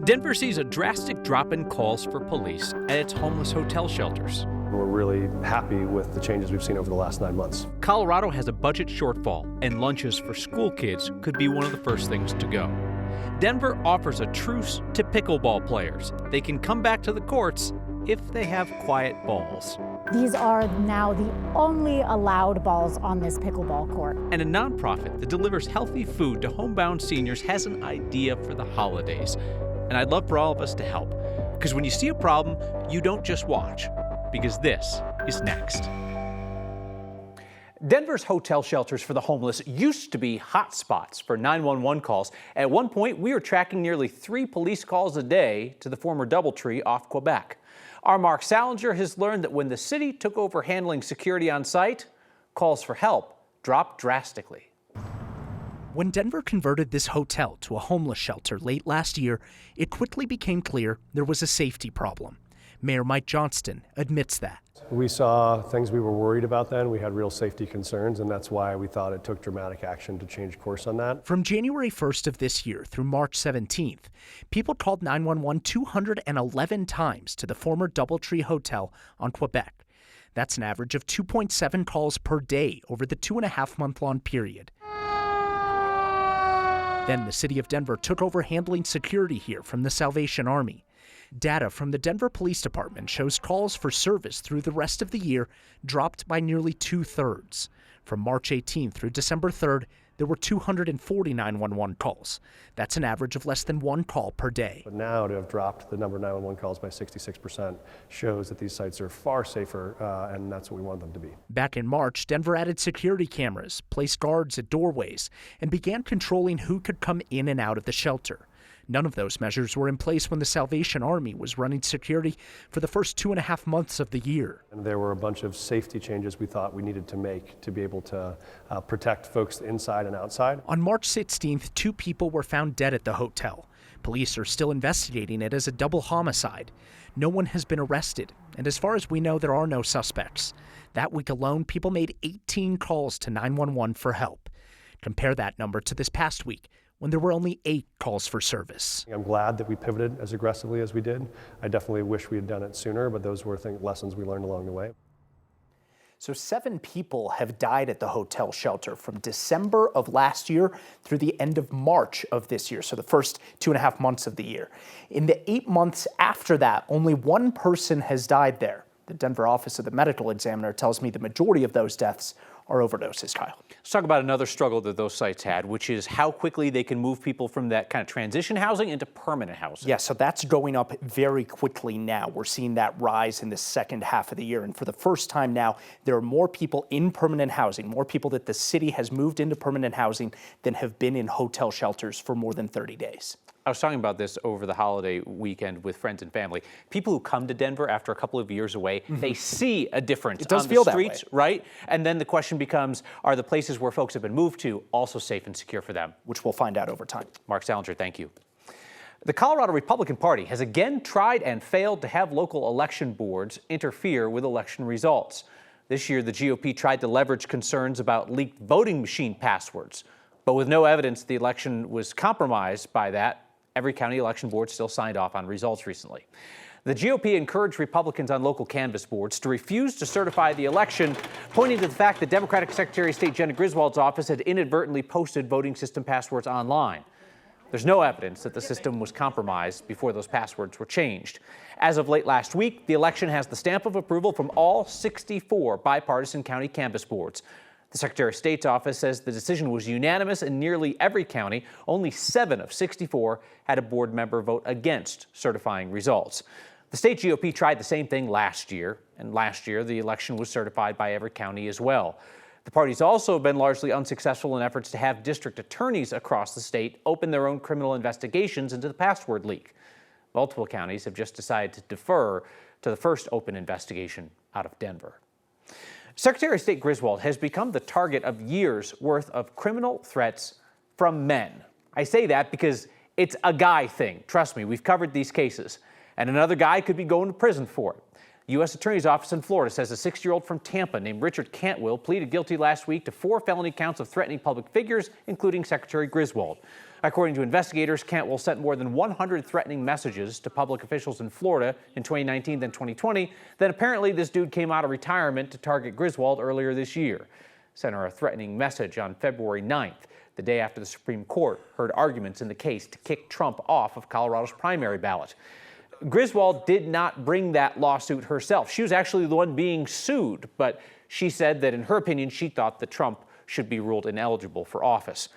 Denver sees a drastic drop in calls for police at its homeless hotel shelters. We're really happy with the changes we've seen over the last 9 months. Colorado has a budget shortfall, and lunches for school kids could be one of the first things to go. Denver offers a truce to pickleball players. They can come back to the courts if they have quiet balls. These are now the only allowed balls on this pickleball court. And a nonprofit that delivers healthy food to homebound seniors has an idea for the holidays. And I'd love for all of us to help. Because when you see a problem, you don't just watch. Because this is next. Denver's hotel shelters for the homeless used to be hot spots for 911 calls. At one point, we were tracking nearly 3 police calls a day to the former DoubleTree off Quebec. Our Mark Salinger has learned that when the city took over handling security on site, calls for help dropped drastically. When Denver converted this hotel to a homeless shelter late last year, it quickly became clear there was a safety problem. Mayor Mike Johnston admits that. We saw things we were worried about then. We had real safety concerns, and that's why we thought it took dramatic action to change course on that. From January 1st of this year through March 17th, people called 911 211 times to the former DoubleTree Hotel on Quebec. That's an average of 2.7 calls per day over the 2.5-month-long period. Then the city of Denver took over handling security here from the Salvation Army. Data from the Denver Police Department shows calls for service through the rest of the year dropped by nearly 2/3. From March 18th through December 3rd, there were 240 911 calls. That's an average of less than 1 call per day. But now to have dropped the number of 911 calls by 66% shows that these sites are far safer, and that's what we want them to be. Back in March, Denver added security cameras, placed guards at doorways, and began controlling who could come in and out of the shelter. None of those measures were in place when the Salvation Army was running security for the first 2.5 months of the year. And there were a bunch of safety changes we thought we needed to make to be able to protect folks inside and outside. On March 16th, 2 people were found dead at the hotel. Police are still investigating it as a double homicide. No one has been arrested, and as far as we know, there are no suspects. That week alone, people made 18 calls to 911 for help. Compare that number to this past week, when there were only 8 calls for service. I'm glad that we pivoted as aggressively as we did. I definitely wish we had done it sooner, but those were lessons we learned along the way. So 7 people have died at the hotel shelter from December of last year through the end of March of this year, so the first 2.5 months of the year. In the 8 months after that, only 1 person has died there. The Denver office of the medical examiner tells me the majority of those deaths are overdoses, Kyle. Let's talk about another struggle that those sites had, which is how quickly they can move people from that kind of transition housing into permanent housing. Yeah, so that's going up very quickly now. We're seeing that rise in the second half of the year. And for the first time now, there are more people in permanent housing, more people that the city has moved into permanent housing than have been in hotel shelters for more than 30 days. I was talking about this over the holiday weekend with friends and family. People who come to Denver after a couple of years away, they see a difference it does on feel the streets, that way. Right? And then the question becomes, are the places where folks have been moved to also safe and secure for them? Which we'll find out over time. Mark Salinger, thank you. The Colorado Republican Party has again tried and failed to have local election boards interfere with election results. This year, the GOP tried to leverage concerns about leaked voting machine passwords. But with no evidence the election was compromised by that, every county election board still signed off on results recently. The GOP encouraged Republicans on local canvass boards to refuse to certify the election, pointing to the fact that Democratic Secretary of State Jenna Griswold's office had inadvertently posted voting system passwords online. There's no evidence that the system was compromised before those passwords were changed. As of late last week, the election has the stamp of approval from all 64 bipartisan county canvass boards. The Secretary of State's office says the decision was unanimous in nearly every county. Only 7 of 64 had a board member vote against certifying results. The state GOP tried the same thing last year, and last year the election was certified by every county as well. The party's also been largely unsuccessful in efforts to have district attorneys across the state open their own criminal investigations into the password leak. Multiple counties have just decided to defer to the first open investigation out of Denver. Secretary of State Griswold has become the target of years' worth of criminal threats from men. I say that because it's a guy thing. Trust me, we've covered these cases. And another guy could be going to prison for it. The U.S. Attorney's Office in Florida says a 6-year-old from Tampa named Richard Cantwell pleaded guilty last week to 4 felony counts of threatening public figures, including Secretary Griswold. According to investigators, Cantwell sent more than 100 threatening messages to public officials in Florida in 2019 and 2020. Then apparently this dude came out of retirement to target Griswold earlier this year. Sent her a threatening message on February 9th, the day after the Supreme Court heard arguments in the case to kick Trump off of Colorado's primary ballot. Griswold did not bring that lawsuit herself. She was actually the one being sued, but she said that in her opinion, she thought that Trump should be ruled ineligible for office.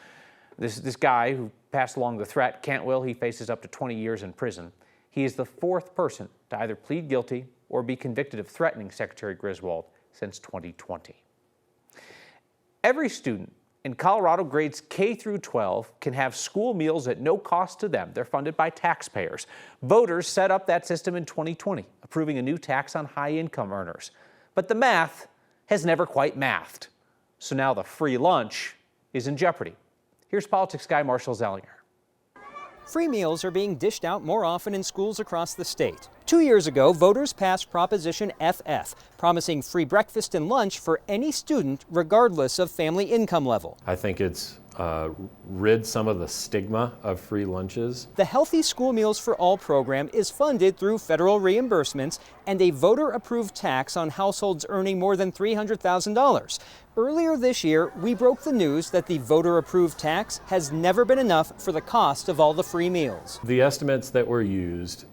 This guy who passed along the threat, Cantwell, he faces up to 20 years in prison. He is the fourth person to either plead guilty or be convicted of threatening Secretary Griswold since 2020. Every student in Colorado grades K through 12 can have school meals at no cost to them. They're funded by taxpayers. Voters set up that system in 2020, approving a new tax on high-income earners. But the math has never quite mathed. So now the free lunch is in jeopardy. Here's politics guy Marshall Zellinger. Free meals are being dished out more often in schools across the state. 2 years ago, voters passed Proposition FF, promising free breakfast and lunch for any student, regardless of family income level. I think it's rid some of the stigma of free lunches. The Healthy School Meals for All program is funded through federal reimbursements and a voter-approved tax on households earning more than $300,000. Earlier this year, we broke the news that the voter-approved tax has never been enough for the cost of all the free meals. The estimates that were used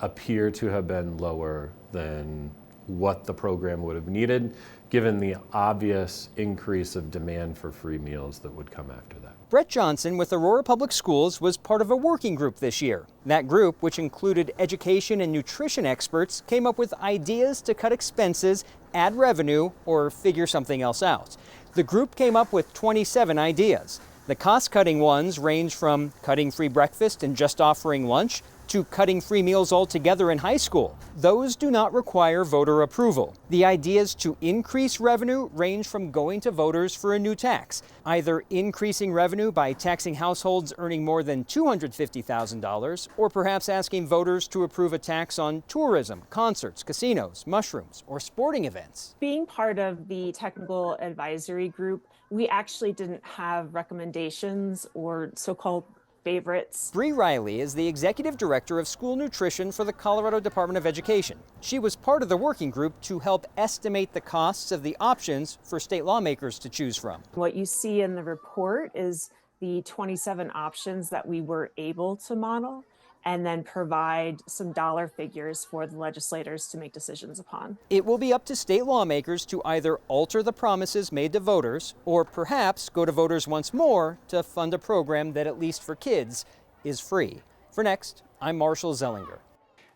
appear to have been lower than what the program would have needed, given the obvious increase of demand for free meals that would come after that. Brett Johnson with Aurora Public Schools was part of a working group this year. That group, which included education and nutrition experts, came up with ideas to cut expenses, add revenue, or figure something else out. The group came up with 27 ideas. The cost-cutting ones range from cutting free breakfast and just offering lunch to cutting free meals altogether in high school. Those do not require voter approval. The ideas to increase revenue range from going to voters for a new tax, either increasing revenue by taxing households earning more than $250,000, or perhaps asking voters to approve a tax on tourism, concerts, casinos, mushrooms, or sporting events. Being part of the technical advisory group, we actually didn't have recommendations or so-called favorites. Bree Riley is the executive director of school nutrition for the Colorado Department of Education. She was part of the working group to help estimate the costs of the options for state lawmakers to choose from. What you see in the report is the 27 options that we were able to model and then provide some dollar figures for the legislators to make decisions upon. It will be up to state lawmakers to either alter the promises made to voters or perhaps go to voters once more to fund a program that, at least for kids, is free. For Next, I'm Marshall Zellinger.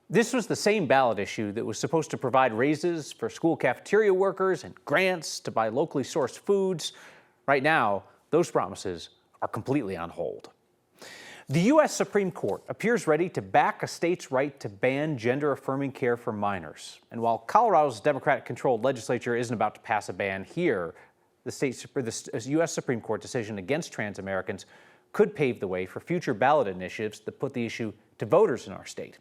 This was the same ballot issue that was supposed to provide raises for school cafeteria workers and grants to buy locally sourced foods. Right now, those promises are completely on hold. The U.S. Supreme Court appears ready to back a state's right to ban gender-affirming care for minors. And while Colorado's Democratic-controlled legislature isn't about to pass a ban here, the U.S. Supreme Court decision against trans Americans could pave the way for future ballot initiatives that put the issue to voters in our state.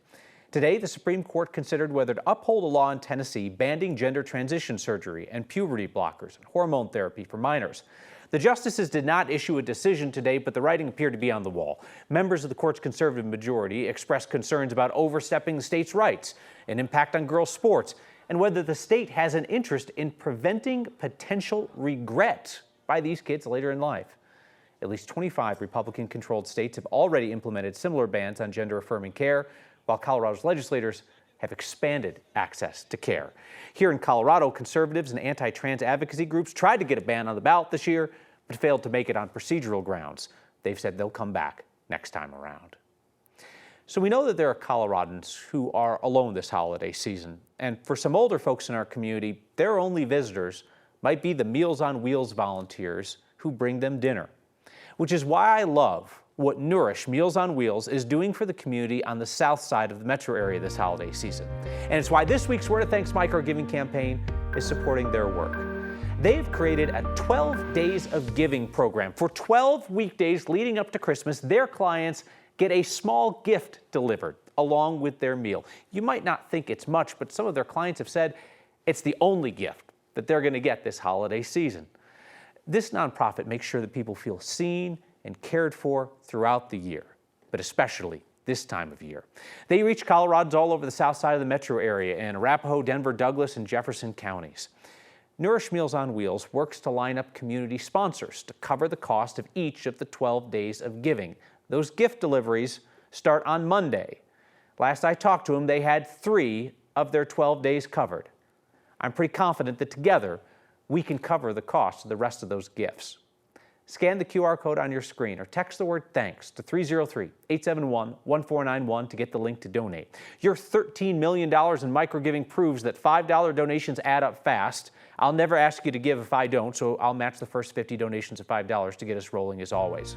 Today, the Supreme Court considered whether to uphold a law in Tennessee banning gender transition surgery and puberty blockers and hormone therapy for minors. The justices did not issue a decision today, but the writing appeared to be on the wall. Members of the court's conservative majority expressed concerns about overstepping the state's rights, an impact on girls' sports, and whether the state has an interest in preventing potential regret by these kids later in life. At least 25 Republican-controlled states have already implemented similar bans on gender-affirming care, while Colorado's legislators have expanded access to care. Here in Colorado, conservatives and anti-trans advocacy groups tried to get a ban on the ballot this year, but failed to make it on procedural grounds. They've said they'll come back next time around. So we know that there are Coloradans who are alone this holiday season. And for some older folks in our community, their only visitors might be the Meals on Wheels volunteers who bring them dinner. Which is why I love what Nourish Meals on Wheels is doing for the community on the south side of the metro area this holiday season. And it's why this week's Where to Thanks Mike Our Giving campaign is supporting their work. They've created a 12 Days of Giving program. For 12 weekdays leading up to Christmas, their clients get a small gift delivered along with their meal. You might not think it's much, but some of their clients have said it's the only gift that they're going to get this holiday season. This nonprofit makes sure that people feel seen and cared for throughout the year, but especially this time of year. They reach Coloradans all over the south side of the metro area in Arapahoe, Denver, Douglas, and Jefferson counties. Nourish Meals on Wheels works to line up community sponsors to cover the cost of each of the 12 days of giving. Those gift deliveries start on Monday. Last I talked to them, they had 3 of their 12 days covered. I'm pretty confident that together we can cover the cost of the rest of those gifts. Scan the QR code on your screen or text the word THANKS to 303-871-1491 to get the link to donate. Your $13 million in micro-giving proves that $5 donations add up fast. I'll never ask you to give if I don't, so I'll match the first 50 donations of $5 to get us rolling as always.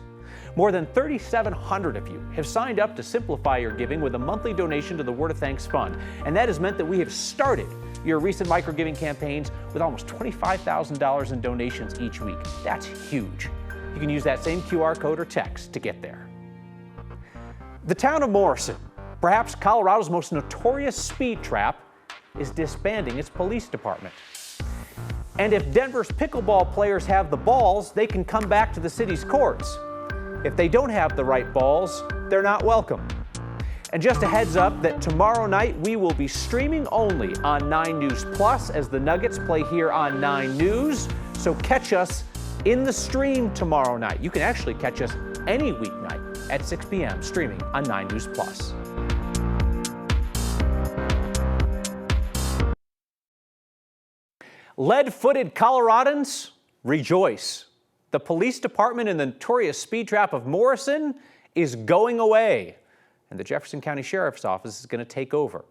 More than 3,700 of you have signed up to simplify your giving with a monthly donation to the Word of Thanks Fund, and that has meant that we have started your recent micro-giving campaigns with almost $25,000 in donations each week. That's huge. You can use that same QR code or text to get there. The town of Morrison, perhaps Colorado's most notorious speed trap, is disbanding its police department. And if Denver's pickleball players have the balls, they can come back to the city's courts. If they don't have the right balls, they're not welcome. And just a heads up that tomorrow night we will be streaming only on 9 News Plus as the Nuggets play here on 9 News. So catch us in the stream tomorrow night. You can actually catch us any weeknight at 6 p.m. streaming on 9 News Plus. Lead-footed Coloradans, rejoice. The police department in the notorious speed trap of Morrison is going away, and the Jefferson County Sheriff's Office is going to take over.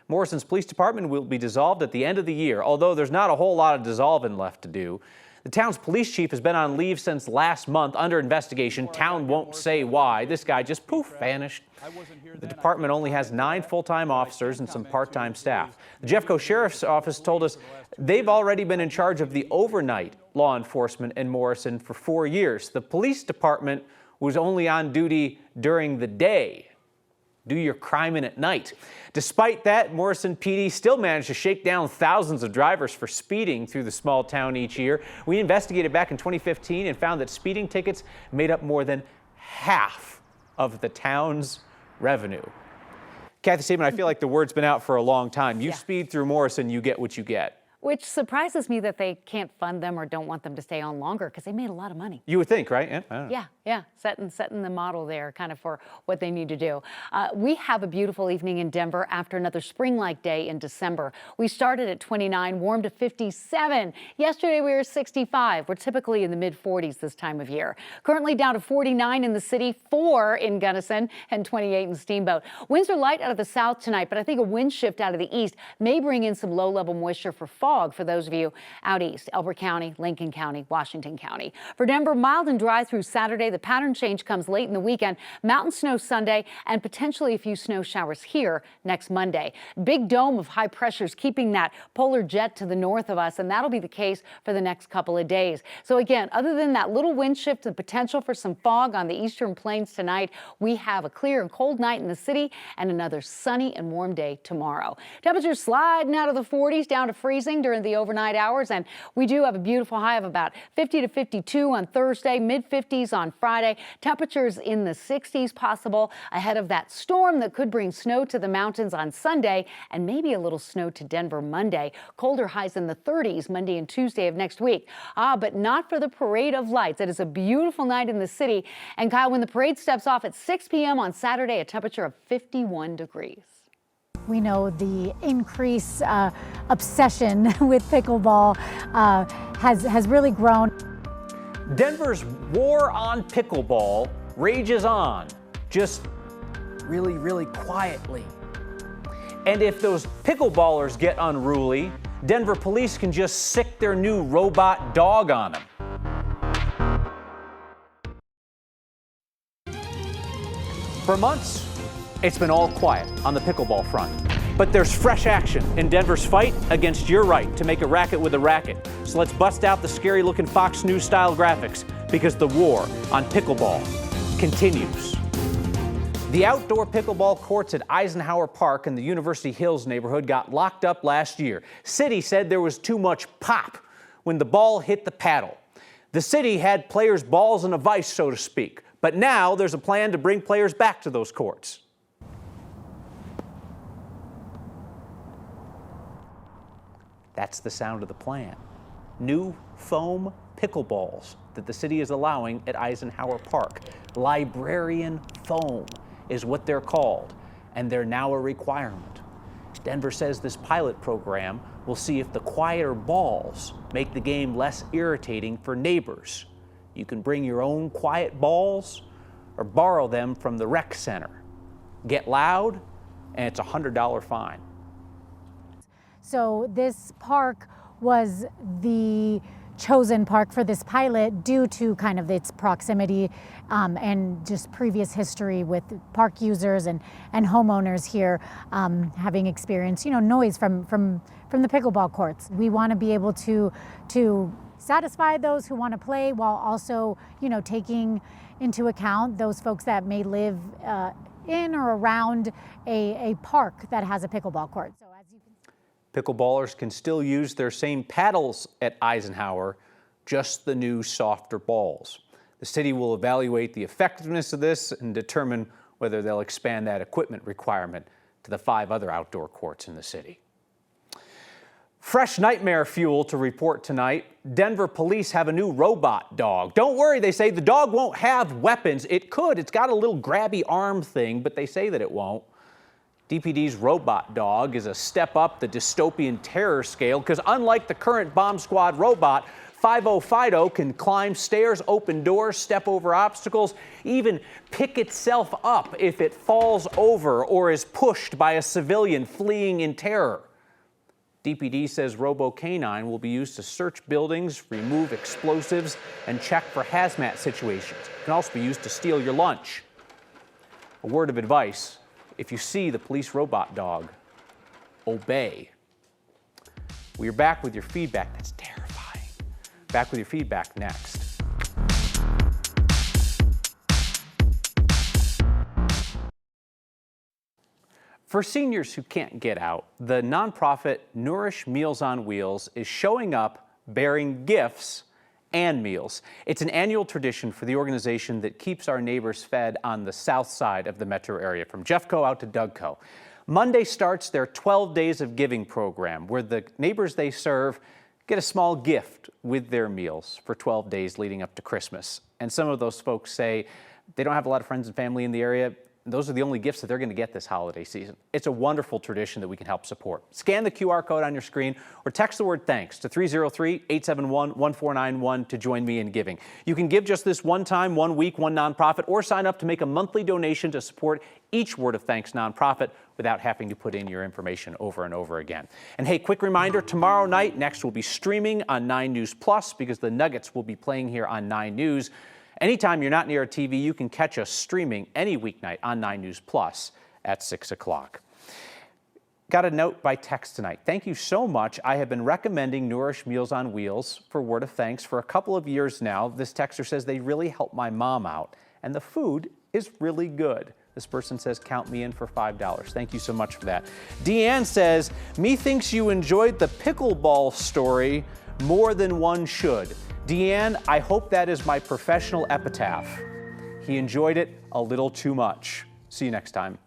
Morrison's police department will be dissolved at the end of the year, although there's not a whole lot of dissolving left to do. The town's police chief has been on leave since last month under investigation. Town won't say why. This guy just poof, vanished. The department only has 9 full-time officers and some part-time staff. The Jeffco Sheriff's Office told us they've already been in charge of the overnight law enforcement in Morrison for 4 years. The police department was only on duty during the day. Do your criming at night. Despite that, Morrison PD still managed to shake down thousands of drivers for speeding through the small town each year. We investigated back in 2015 and found that speeding tickets made up more than half of the town's revenue. Kathy Seaman, I feel like the word's been out for a long time. You speed through Morrison, you get what you get. Which surprises me that they can't fund them or don't want them to stay on longer because they made a lot of money. You would think, right? Yeah, setting the model there kind of for what they need to do. We have a beautiful evening in Denver after another spring-like day in December. We started at 29, warmed to 57. Yesterday we were 65. We're typically in the mid-40s this time of year. Currently down to 49 in the city, 4 in Gunnison, and 28 in Steamboat. Winds are light out of the south tonight, but I think a wind shift out of the east may bring in some low-level moisture for fog for those of you out east, Elbert County, Lincoln County, Washington County. For Denver, mild and dry through Saturday. The pattern change comes late in the weekend. Mountain snow Sunday and potentially a few snow showers here next Monday. Big dome of high pressures keeping that polar jet to the north of us, and that'll be the case for the next couple of days. So again, other than that little wind shift and potential for some fog on the eastern plains tonight, we have a clear and cold night in the city and another sunny and warm day tomorrow. Temperatures sliding out of the 40s down to freezing during the overnight hours, and we do have a beautiful high of about 50 to 52 on Thursday, mid-50s on Friday. Temperatures in the 60s possible ahead of that storm that could bring snow to the mountains on Sunday and maybe a little snow to Denver Monday. Colder highs in the 30s Monday and Tuesday of next week. But not for the Parade of Lights. It is a beautiful night in the city. And Kyle, when the parade steps off at 6 p.m. on Saturday, a temperature of 51 degrees. We know the increased obsession with pickleball has really grown. Denver's war on pickleball rages on, just really, really quietly. And if those pickleballers get unruly, Denver police can just sick their new robot dog on them. For months, it's been all quiet on the pickleball front. But there's fresh action in Denver's fight against your right to make a racket with a racket. So let's bust out the scary-looking Fox News-style graphics because the war on pickleball continues. The outdoor pickleball courts at Eisenhower Park in the University Hills neighborhood got locked up last year. City said there was too much pop when the ball hit the paddle. The city had players' balls in a vice, so to speak. But now there's a plan to bring players back to those courts. That's the sound of the plan. New foam pickleballs that the city is allowing at Eisenhower Park. Librarian foam is what they're called, and they're now a requirement. Denver says this pilot program will see if the quieter balls make the game less irritating for neighbors. You can bring your own quiet balls or borrow them from the rec center. Get loud, and it's a $100 fine. So this park was the chosen park for this pilot due to kind of its proximity and just previous history with park users and homeowners here having experienced, noise from the pickleball courts. We want to be able to satisfy those who want to play while also, taking into account those folks that may live in or around a park that has a pickleball court. So as you can Pickleballers can still use their same paddles at Eisenhower, just the new softer balls. The city will evaluate the effectiveness of this and determine whether they'll expand that equipment requirement to the 5 other outdoor courts in the city. Fresh nightmare fuel to report tonight. Denver police have a new robot dog. Don't worry, they say the dog won't have weapons. It could. It's got a little grabby arm thing, but they say that it won't. DPD's robot dog is a step up the dystopian terror scale because unlike the current bomb squad robot, 5-0 Fido can climb stairs, open doors, step over obstacles, even pick itself up if it falls over or is pushed by a civilian fleeing in terror. DPD says Robo-Canine will be used to search buildings, remove explosives, and check for hazmat situations. It can also be used to steal your lunch. A word of advice: if you see the police robot dog, obey. We are back with your feedback. That's terrifying. Back with your feedback next. For seniors who can't get out, the nonprofit Nourish Meals on Wheels is showing up bearing gifts and meals. It's an annual tradition for the organization that keeps our neighbors fed on the south side of the metro area, from Jeffco out to Dougco. Monday starts their 12 Days of Giving program, where the neighbors they serve get a small gift with their meals for 12 days leading up to Christmas. And some of those folks say they don't have a lot of friends and family in the area. Those are the only gifts that they're going to get this holiday season. It's a wonderful tradition that we can help support. Scan the QR code on your screen or text the word thanks to 303-871-1491 to join me in giving. You can give just this one time, 1 week, one nonprofit, or sign up to make a monthly donation to support each Word of Thanks nonprofit without having to put in your information over and over again. And hey, quick reminder, tomorrow night, Next will be streaming on 9 News Plus because the Nuggets will be playing here on 9 News. Anytime you're not near a TV, you can catch us streaming any weeknight on 9 News Plus at 6 o'clock. Got a note by text tonight. Thank you so much. I have been recommending Nourish Meals on Wheels for Word of Thanks for a couple of years now. This texter says they really help my mom out, and the food is really good. This person says, count me in for $5. Thank you so much for that. Deanne says, me thinks you enjoyed the pickleball story more than one should. Deanne, I hope that is my professional epitaph. He enjoyed it a little too much. See you next time.